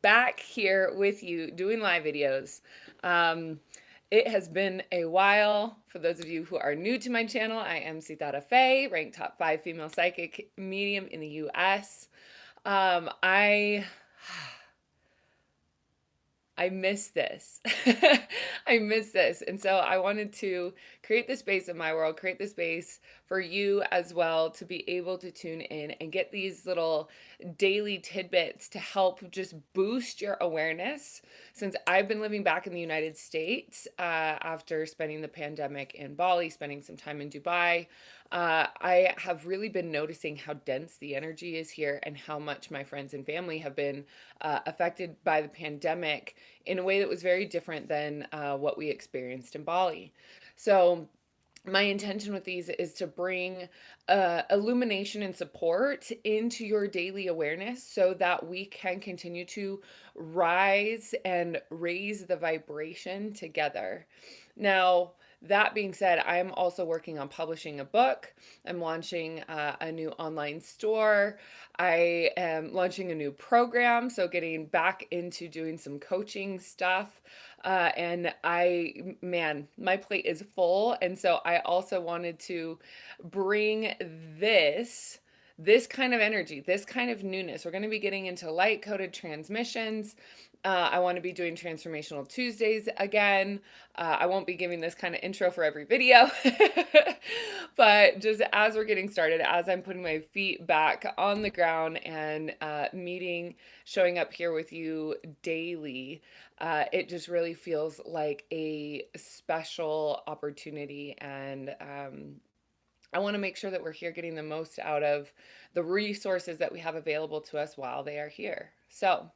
Back here with you doing live videos. Um, it has been a while. For those of you who are new to my channel, I am Sitara Faye, ranked top 5 female psychic medium in the US. Um, I I miss this. I miss this. And so I wanted to create this space in my world, create this space for you as well to be able to tune in and get these little daily tidbits to help just boost your awareness. Since I've been living back in the United States after spending the pandemic in Bali, spending some time in Dubai, I have really been noticing how dense the energy is here and how much my friends and family have been affected by the pandemic in a way that was very different than what we experienced in Bali. So, my intention with these is to bring illumination and support into your daily awareness so that we can continue to rise and raise the vibration together. Now, that being said, I'm also working on publishing a book. I'm launching a new online store. I am launching a new program, so getting back into doing some coaching stuff. Man, my plate is full. And so I also wanted to bring this kind of energy, this kind of newness. We're going to be getting into light coded transmissions. I want to be doing Transformational Tuesdays again. I won't be giving this kind of intro for every video, but just as we're getting started, as I'm putting my feet back on the ground and showing up here with you daily, it just really feels like a special opportunity. And I want to make sure that we're here getting the most out of the resources that we have available to us while they are here. So,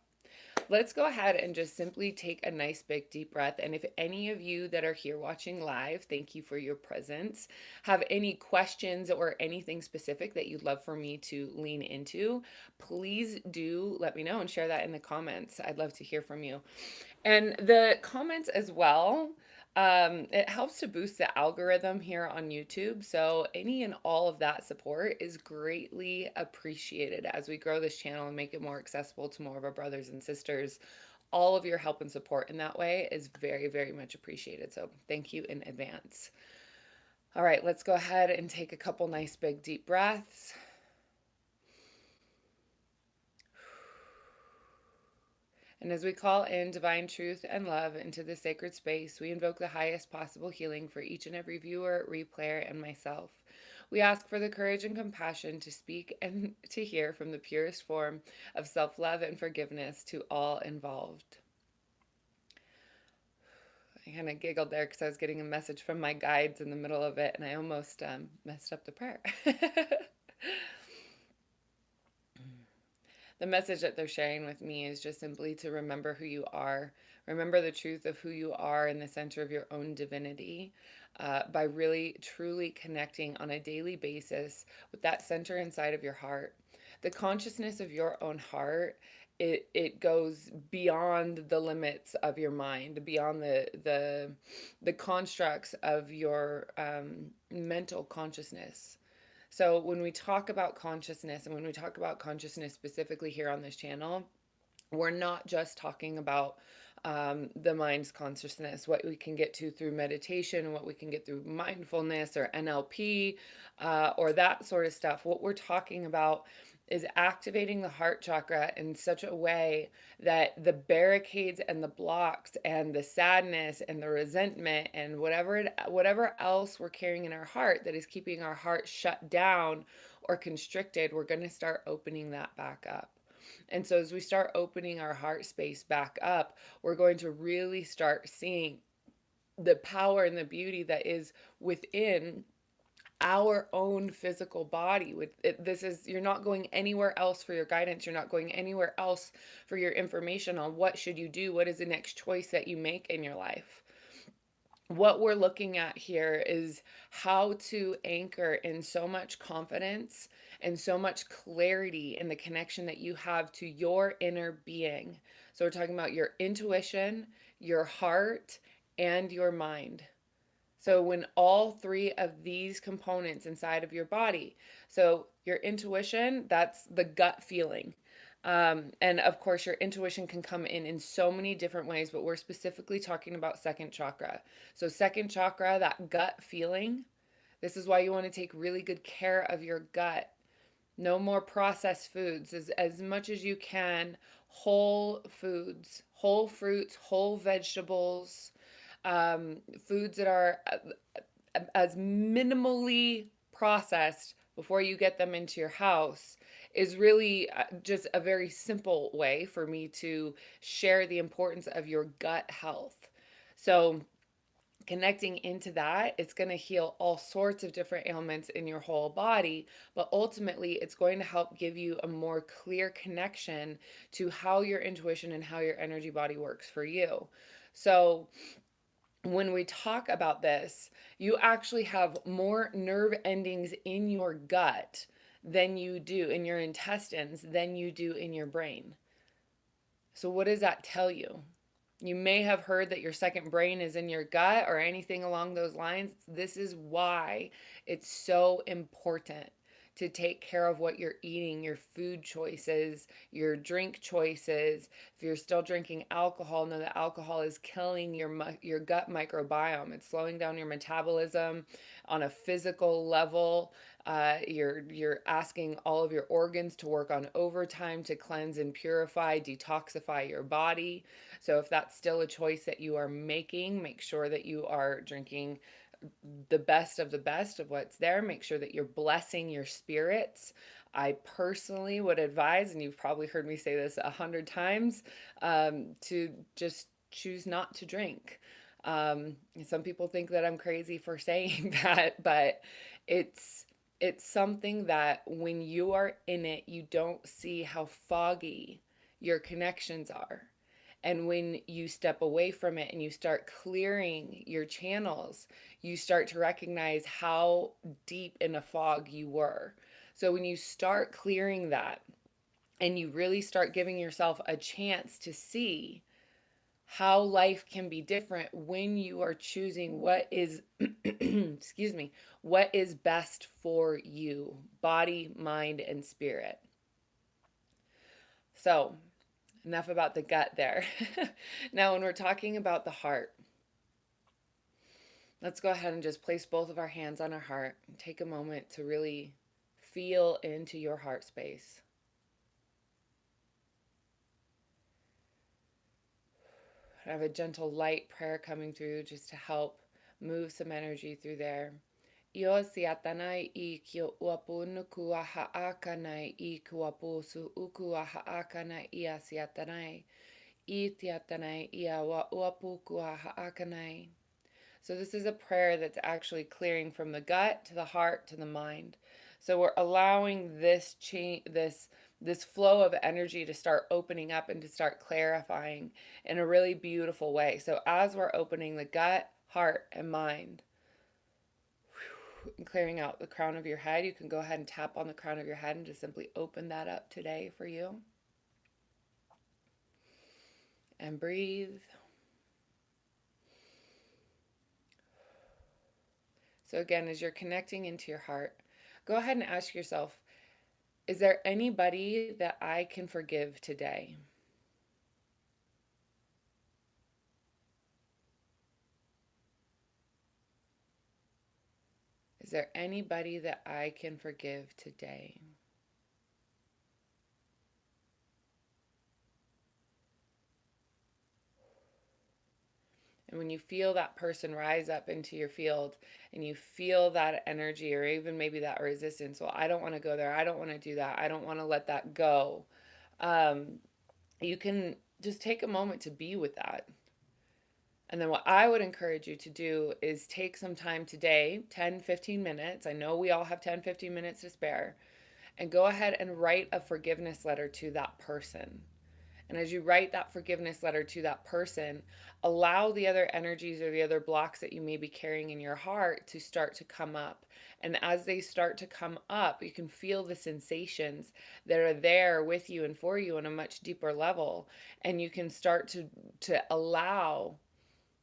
let's go ahead and just simply take a nice big deep breath. And if any of you that are here watching live, thank you for your presence, have any questions or anything specific that you'd love for me to lean into, please do let me know and share that in the comments. I'd love to hear from you. And the comments as well, it helps to boost the algorithm here on YouTube. So any and all of that support is greatly appreciated as we grow this channel and make it more accessible to more of our brothers and sisters. All of your help and support in that way is very, very much appreciated. So thank you in advance. All right, let's go ahead and take a couple nice big deep breaths. And as we call in divine truth and love into this sacred space, we invoke the highest possible healing for each and every viewer, replayer, and myself. We ask for the courage and compassion to speak and to hear from the purest form of self love and forgiveness to all involved. I kind of giggled there because I was getting a message from my guides in the middle of it, and I almost messed up the prayer. The message that they're sharing with me is just simply to remember who you are, remember the truth of who you are in the center of your own divinity, by really truly connecting on a daily basis with that center inside of your heart. The consciousness of your own heart, it goes beyond the limits of your mind, beyond the constructs of your mental consciousness. So when we talk about consciousness, and when we talk about consciousness specifically here on this channel, we're not just talking about the mind's consciousness, what we can get to through meditation, what we can get through mindfulness or NLP, or that sort of stuff. What we're talking about is activating the heart chakra in such a way that the barricades and the blocks and the sadness and the resentment and whatever else we're carrying in our heart that is keeping our heart shut down or constricted, we're going to start opening that back up. And so as we start opening our heart space back up, we're going to really start seeing the power and the beauty that is within our own physical body. With it, this is, you're not going anywhere else for your guidance, you're not going anywhere else for your information on what should you do, what is the next choice that you make in your life. What we're looking at here is how to anchor in so much confidence and so much clarity in the connection that you have to your inner being. So we're talking about your intuition, your heart, and your mind. So when all three of these components inside of your body, so your intuition, that's the gut feeling. And of course, your intuition can come in so many different ways, but we're specifically talking about second chakra. So, second chakra, that gut feeling, this is why you want to take really good care of your gut. No more processed foods, as much as you can. Whole foods, whole fruits, whole vegetables, foods that are as minimally processed before you get them into your house is really just a very simple way for me to share the importance of your gut health. So, connecting into that, it's going to heal all sorts of different ailments in your whole body, but ultimately it's going to help give you a more clear connection to how your intuition and how your energy body works for you. So, when we talk about this, you actually have more nerve endings in your gut than you do in your intestines than you do in your brain. So, what does that tell you? You may have heard that your second brain is in your gut or anything along those lines. This is why it's so important to take care of what you're eating, your food choices, your drink choices. If you're still drinking alcohol, know that alcohol is killing your gut microbiome. It's slowing down your metabolism on a physical level. You're asking all of your organs to work on overtime to cleanse and purify, detoxify your body. So if that's still a choice that you are making, make sure that you are drinking the best of what's there. Make sure that you're blessing your spirits. I personally would advise, and you've probably heard me say this 100 times, to just choose not to drink. Some people think that I'm crazy for saying that, but it's it's something that when you are in it, you don't see how foggy your connections are. And when you step away from it and you start clearing your channels, you start to recognize how deep in a fog you were. So when you start clearing that and you really start giving yourself a chance to see how life can be different when you are choosing what is excuse me, what is best for you, body, mind, and spirit. So, enough about the gut there. Now, when we're talking about the heart, let's go ahead and just place both of our hands on our heart and take a moment to really feel into your heart space. I have a gentle light prayer coming through just to help move some energy through there. Io siatanai I kio uapu nuku haakanai I kuapu su uku haakanai ia siatanai. I tiatanai ia wa uapu kua haakanai. So this is a prayer that's actually clearing from the gut to the heart to the mind. So we're allowing this change, this flow of energy to start opening up and to start clarifying in a really beautiful way. So as we're opening the gut, heart, and mind, and clearing out the crown of your head, you can go ahead and tap on the crown of your head and just simply open that up today for you. And breathe. So again, as you're connecting into your heart, go ahead and ask yourself, is there anybody that I can forgive today? Is there anybody that I can forgive today? And when you feel that person rise up into your field and you feel that energy or even maybe that resistance, well, I don't want to go there. I don't want to do that. I don't want to let that go. You can just take a moment to be with that. And then what I would encourage you to do is take some time today, 10, 15 minutes. I know we all have 10, 15 minutes to spare. And go ahead and write a forgiveness letter to that person. And as you write that forgiveness letter to that person, allow the other energies or the other blocks that you may be carrying in your heart to start to come up. And as they start to come up, you can feel the sensations that are there with you and for you on a much deeper level. And you can start to allow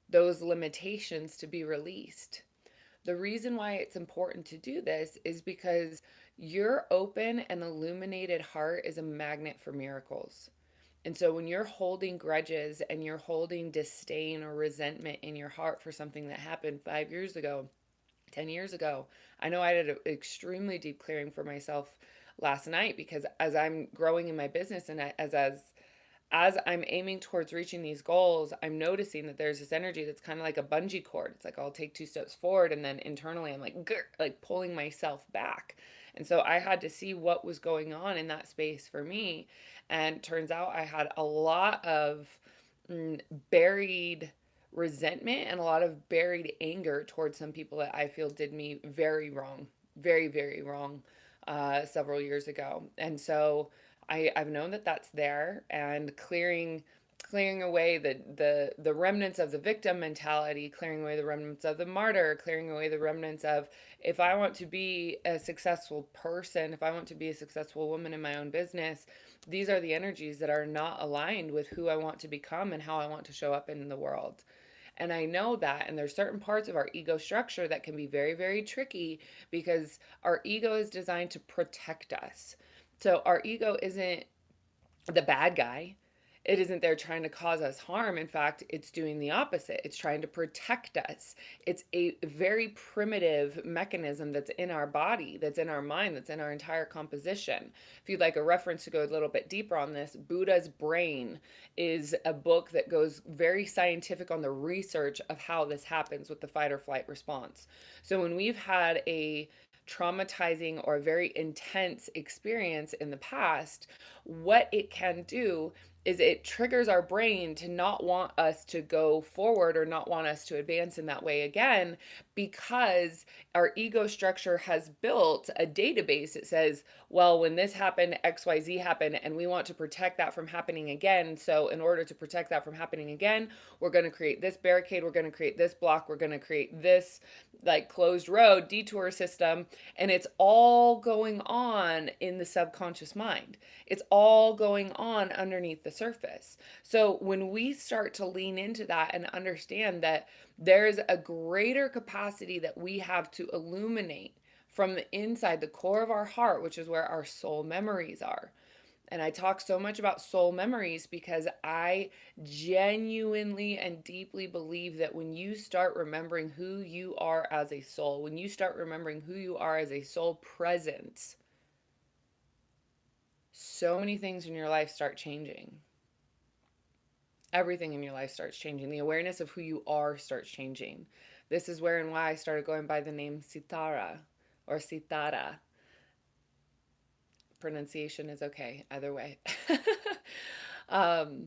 those limitations to be released. The reason why it's important to do this is because Your open and illuminated heart is a magnet for miracles. And so when you're holding grudges and you're holding disdain or resentment in your heart for something that happened 5 years ago, 10 years ago, I know I did an extremely deep clearing for myself last night, because as I'm growing in my business and as I'm aiming towards reaching these goals, I'm noticing that there's this energy that's kind of like a bungee cord. It's like I'll take 2 steps forward and then internally I'm like, grr, like pulling myself back. And so I had to see what was going on in that space for me. And turns out I had a lot of buried resentment and a lot of buried anger towards some people that I feel did me very wrong, very, very wrong, several years ago. And so I've known that that's there, and clearing away the remnants of the victim mentality, clearing away the remnants of the martyr, clearing away the remnants of, if I want to be a successful person, if I want to be a successful woman in my own business, these are the energies that are not aligned with who I want to become and how I want to show up in the world. And I know that. And there's certain parts of our ego structure that can be very, very tricky, because our ego is designed to protect us. So our ego isn't the bad guy. It isn't there trying to cause us harm. In fact, it's doing the opposite. It's trying to protect us. It's a very primitive mechanism that's in our body, that's in our mind, that's in our entire composition. If you'd like a reference to go a little bit deeper on this, Buddha's Brain is a book that goes very scientific on the research of how this happens with the fight or flight response. So when we've had a traumatizing or very intense experience in the past, what it can do is it triggers our brain to not want us to go forward or not want us to advance in that way again, because our ego structure has built a database that says, well, when this happened, XYZ happened, and we want to protect that from happening again. So, in order to protect that from happening again, we're going to create this barricade, we're going to create this block, we're going to create this like closed road detour system. And it's all going on in the subconscious mind. It's all going on underneath the surface. So when we start to lean into that and understand that there's a greater capacity that we have to illuminate from the inside, the core of our heart, which is where our soul memories are. And I talk so much about soul memories because I genuinely and deeply believe that when you start remembering who you are as a soul, when you start remembering who you are as a soul presence, so many things in your life start changing. Everything in your life starts changing. The awareness of who you are starts changing. This is where and why I started going by the name Sitara or Sitara. Pronunciation is okay, either way. um,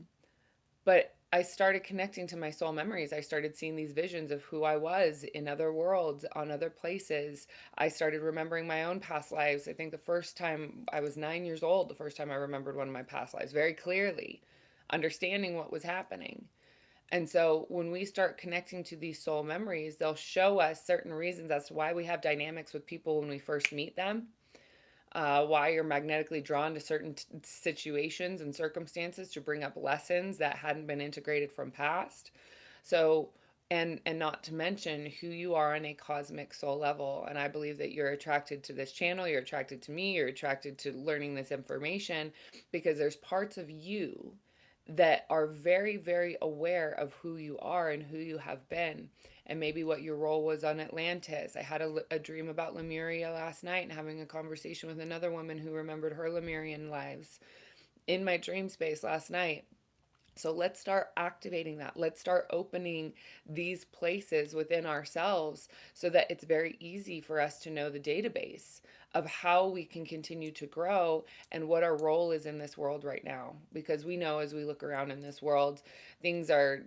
but I started connecting to my soul memories. I started seeing these visions of who I was in other worlds, on other places. I started remembering my own past lives. I think the first time I was 9 years old, the first time I remembered one of my past lives very clearly, understanding what was happening. And so when we start connecting to these soul memories, they'll show us certain reasons as to why we have dynamics with people when we first meet them, why you're magnetically drawn to certain situations and circumstances to bring up lessons that hadn't been integrated from past. So, and not to mention who you are on a cosmic soul level. And I believe that you're attracted to this channel, you're attracted to me, you're attracted to learning this information because there's parts of you that are very, very aware of who you are and who you have been, and maybe what your role was on Atlantis. I had a dream about Lemuria last night and having a conversation with another woman who remembered her Lemurian lives in my dream space last night. So let's start activating that. Let's start opening these places within ourselves so that it's very easy for us to know the database of how we can continue to grow and what our role is in this world right now. Because we know as we look around in this world, things are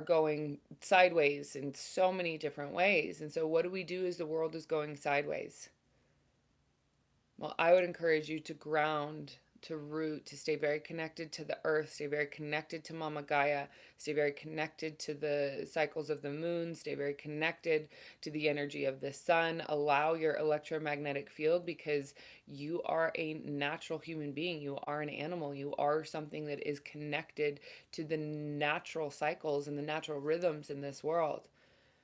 going sideways in so many different ways. And so what do we do as the world is going sideways? Well, I would encourage you to ground, to root, to stay very connected to the earth, stay very connected to Mama Gaia, stay very connected to the cycles of the moon, stay very connected to the energy of the sun. Allow your electromagnetic field, because you are a natural human being. You are an animal. You are something that is connected to the natural cycles and the natural rhythms in this world.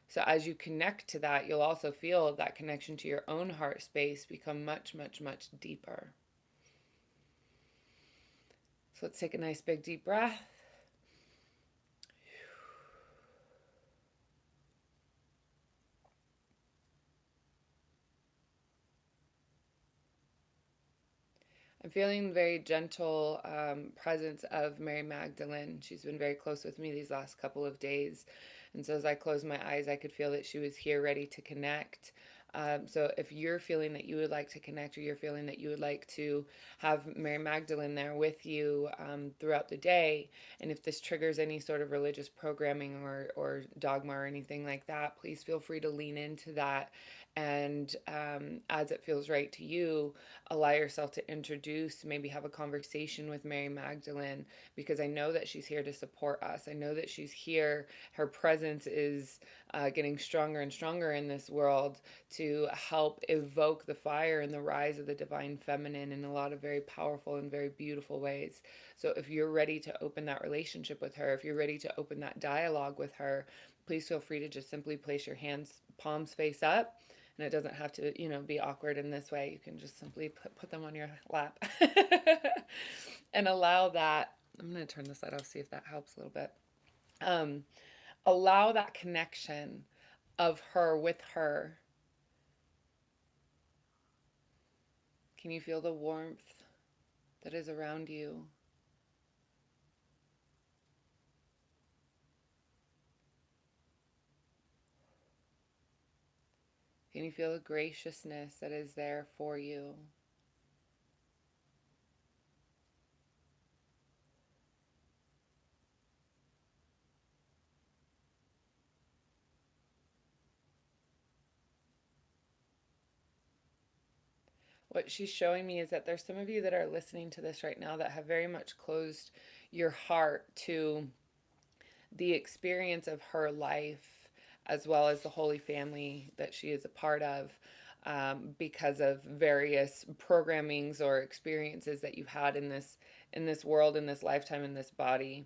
So as you connect to that, you'll also feel that connection to your own heart space become much, much, much deeper. So let's take a nice big deep breath. I'm feeling very gentle presence of Mary Magdalene. She's been very close with me these last couple of days. And so as I closed my eyes, I could feel that she was here ready to connect. So if you're feeling that you would like to connect, or you're feeling that you would like to have Mary Magdalene there with you throughout the day, and if this triggers any sort of religious programming or dogma or anything like that, please feel free to lean into that. And as it feels right to you, allow yourself to introduce, maybe have a conversation with Mary Magdalene, because I know that she's here to support us. I know that she's here. Her presence is getting stronger and stronger in this world to help evoke the fire and the rise of the divine feminine in a lot of very powerful and very beautiful ways. So if you're ready to open that relationship with her, if you're ready to open that dialogue with her, please feel free to just simply place your hands, palms face up. And it doesn't have to, be awkward in this way. You can just simply put them on your lap and allow that. I'm going to turn this light off, see if that helps a little bit. Um, Allow that connection of her with her. Can you feel the warmth that is around you? Can you feel the graciousness that is there for you? What she's showing me is that there's some of you that are listening to this right now that have very much closed your heart to the experience of her life, as well as the Holy Family that she is a part of, because of various programmings or experiences that you've had in this world, in this lifetime, in this body.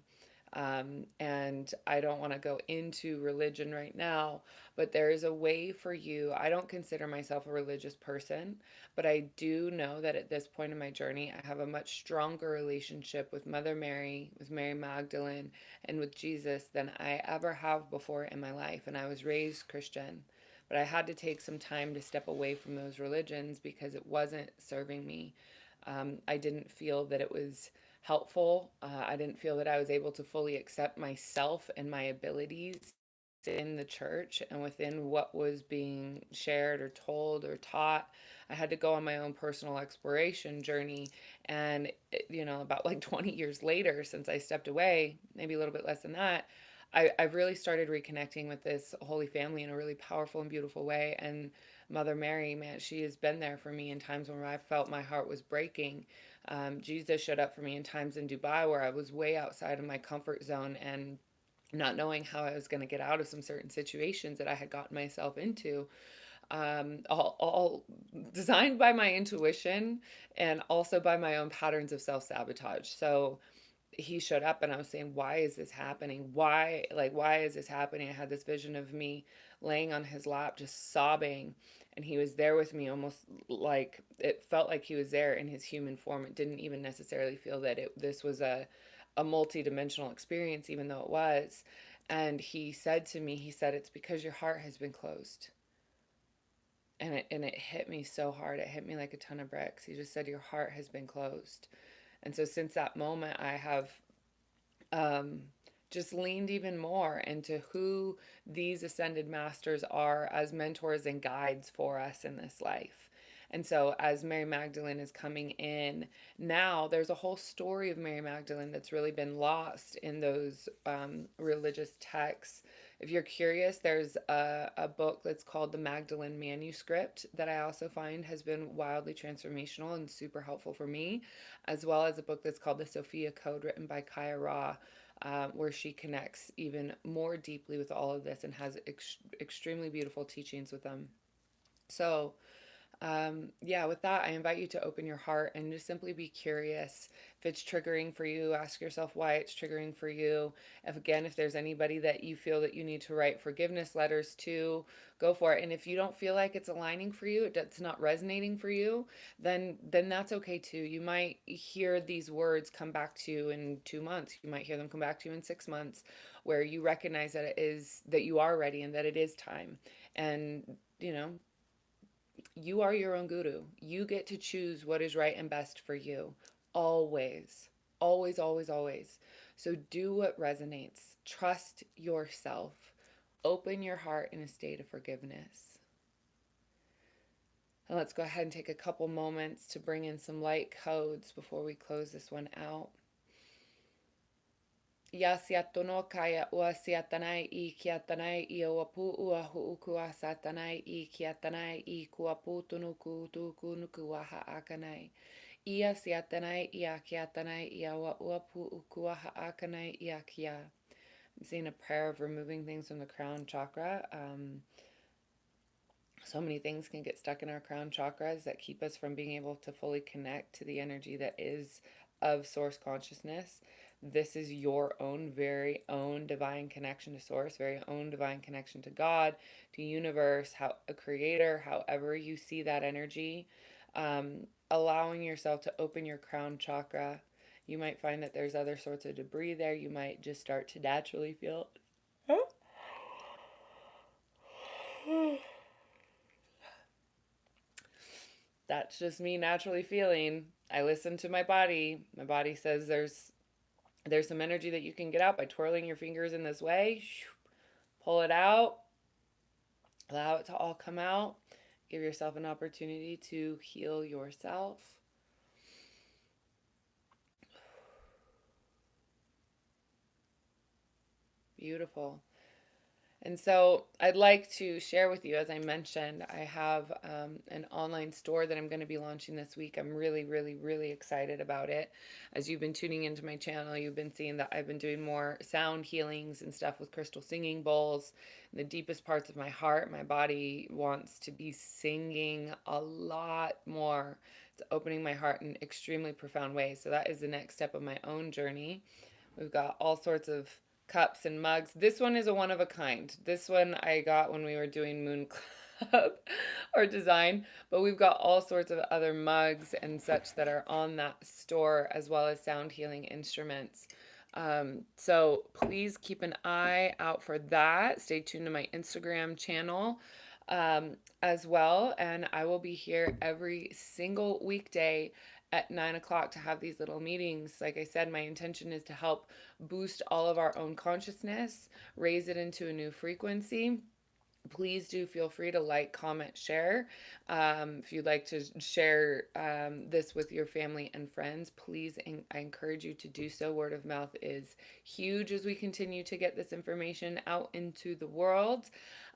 And I don't want to go into religion right now, but there is a way for you. I don't consider myself a religious person, but I do know that at this point in my journey, I have a much stronger relationship with Mother Mary, with Mary Magdalene, and with Jesus than I ever have before in my life. And I was raised Christian, but I had to take some time to step away from those religions because it wasn't serving me. I didn't feel that it was helpful. I didn't feel that I was able to fully accept myself and my abilities in the church and within what was being shared or told or taught. I had to go on my own personal exploration journey. And, about like 20 years later, since I stepped away, maybe a little bit less than that, I've really started reconnecting with this Holy Family in a really powerful and beautiful way. And Mother Mary, man, she has been there for me in times when I felt my heart was breaking. Jesus showed up for me in times in Dubai where I was way outside of my comfort zone and not knowing how I was going to get out of some certain situations that I had gotten myself into, all designed by my intuition and also by my own patterns of self sabotage. So he showed up and I was saying, why is this happening? Why is this happening? I had this vision of me laying on his lap, just sobbing. And he was there with me, almost like it felt like he was there in his human form. It didn't even necessarily feel that this was a multi-dimensional experience, even though it was. And he said to me, he said, it's because your heart has been closed. And it hit me so hard. It hit me like a ton of bricks. He just said, your heart has been closed. And so since that moment, I have um, just leaned even more into who these ascended masters are as mentors and guides for us in this life. And so, as Mary Magdalene is coming in now, there's a whole story of Mary Magdalene that's really been lost in those religious texts. If you're curious, there's a book that's called the Magdalene Manuscript that I also find has been wildly transformational and super helpful for me, as well as a book that's called the Sophia Code, written by Kaya Ra, where she connects even more deeply with all of this and has extremely beautiful teachings with them. So, Yeah, with that, I invite you to open your heart and just simply be curious. If it's triggering for you, ask yourself why it's triggering for you. If again, if there's anybody that you feel that you need to write forgiveness letters to, go for it. And if you don't feel like it's aligning for you, it's not resonating for you, then that's okay too. You might hear these words come back to you in 2 months. You might hear them come back to you in 6 months, where you recognize that it is that you are ready and that it is time. And you know, you are your own guru. You get to choose what is right and best for you. Always. Always, always, always. So do what resonates. Trust yourself. Open your heart in a state of forgiveness. And let's go ahead and take a couple moments to bring in some light codes before we close this one out. Ya siatono kaya ua siatanai I kiatanai I oapu ua huukua satanai I kiatanai I kuapu tunuku tuku nuku waha akanai. Ia siatanai ia kiatanai ia uapu ukua haakanai ia kia. I'm saying a prayer of removing things from the crown chakra. So many things can get stuck in our crown chakras that keep us from being able to fully connect to the energy that is of source consciousness. This is your own very own divine connection to source, very own divine connection to God, to universe, how a creator, however you see that energy. Allowing yourself to open your crown chakra. You might find that there's other sorts of debris there. You might just start to naturally feel. That's just me naturally feeling. I listen to my body. My body says there's some energy that you can get out by twirling your fingers in this way. Pull it out. Allow it to all come out. Give yourself an opportunity to heal yourself. Beautiful. And so I'd like to share with you, as I mentioned, I have an online store that I'm going to be launching this week. I'm really, really, really excited about it. As you've been tuning into my channel, you've been seeing that I've been doing more sound healings and stuff with crystal singing bowls. In the deepest parts of my heart, my body wants to be singing a lot more. It's opening my heart in extremely profound ways. So that is the next step of my own journey. We've got all sorts of cups and mugs. This one is a one of a kind. This one I got when we were doing Moon Club or design, but we've got all sorts of other mugs and such that are on that store, as well as sound healing instruments. So please keep an eye out for that. Stay tuned to my Instagram channel as well. And I will be here every single weekday at 9 o'clock to have these little meetings. Like I said, my intention is to help boost all of our own consciousness, raise it into a new frequency. Please do feel free to like, comment, share. If you'd like to share this with your family and friends, please, I encourage you to do so. Word of mouth is huge as we continue to get this information out into the world.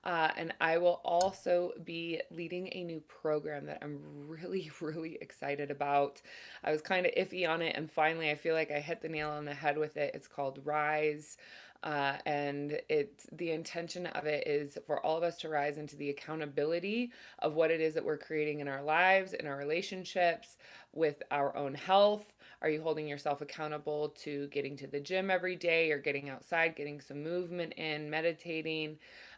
And I will also be leading a new program that I'm really, really excited about. I was kind of iffy on it, and finally I feel like I hit the nail on the head with it. It's called Rise. And it's the intention of it is for all of us to rise into the accountability of what it is that we're creating in our lives, in our relationships, with our own health. Are you holding yourself accountable to getting to the gym every day, or getting outside, getting some movement in, meditating?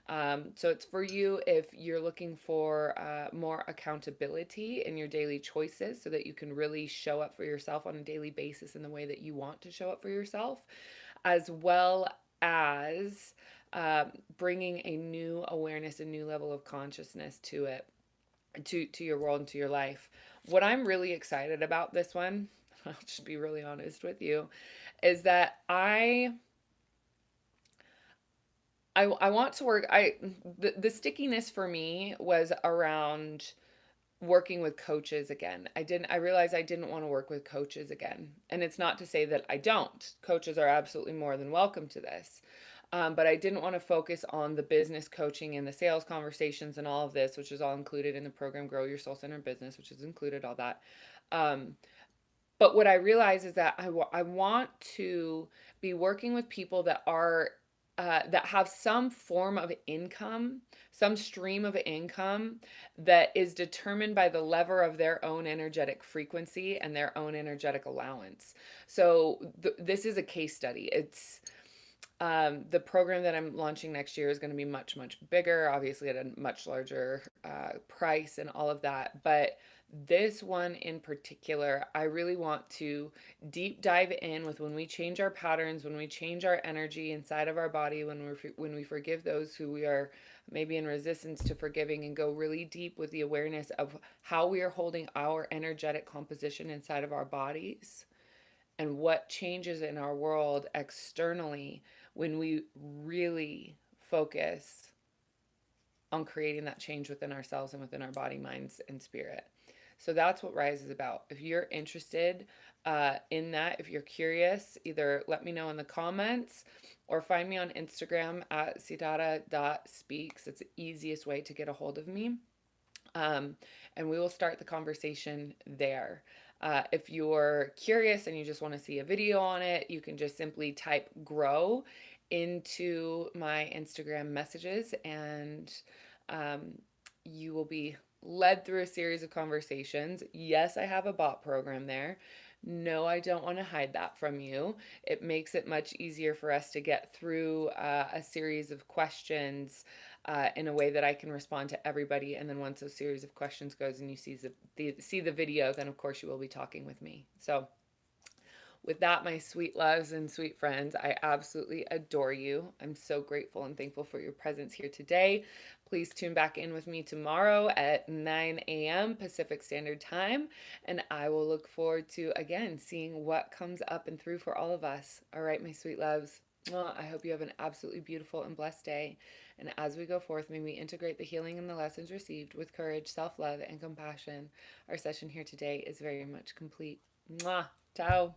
So it's for you if you're looking for more accountability in your daily choices, so that you can really show up for yourself on a daily basis in the way that you want to show up for yourself, as well as bringing a new awareness, a new level of consciousness to it, to your world and to your life. What I'm really excited about this one, I'll just be really honest with you, is that I want to work. The stickiness for me was around working with coaches again. I realized I didn't want to work with coaches again. And it's not to say that I don't. Coaches are absolutely more than welcome to this. But I didn't want to focus on the business coaching and the sales conversations and all of this, which is all included in the program Grow Your Soul Centered Business, which is included all that. But what I realize is that I want to be working with people that are that have some form of income, some stream of income that is determined by the lever of their own energetic frequency and their own energetic allowance. So this is a case study. It's the program that I'm launching next year is going to be much, much bigger, obviously at a much larger price and all of that. But this one in particular, I really want to deep dive in with when we change our patterns, when we change our energy inside of our body, when we forgive those who we are maybe in resistance to forgiving, and go really deep with the awareness of how we are holding our energetic composition inside of our bodies and what changes in our world externally when we really focus on creating that change within ourselves and within our body, minds, and spirit. So that's what Rise is about. If you're interested in that, if you're curious, either let me know in the comments or find me on Instagram at sitara.speaks. It's the easiest way to get a hold of me. Um, and we will start the conversation there. If you're curious and you just want to see a video on it, you can just simply type grow into my Instagram messages, and um, you will be led through a series of conversations. Yes, I have a bot program there. No, I don't want to hide that from you. It makes it much easier for us to get through a series of questions in a way that I can respond to everybody. And then once a series of questions goes and you see the video, then of course you will be talking with me. So with that, my sweet loves and sweet friends, I absolutely adore you. I'm so grateful and thankful for your presence here today. Please tune back in with me tomorrow at 9 a.m. Pacific Standard Time, and I will look forward to, again, seeing what comes up and through for all of us. All right, my sweet loves. Well, I hope you have an absolutely beautiful and blessed day. And as we go forth, may we integrate the healing and the lessons received with courage, self love, and compassion. Our session here today is very much complete. Mwah. Ciao.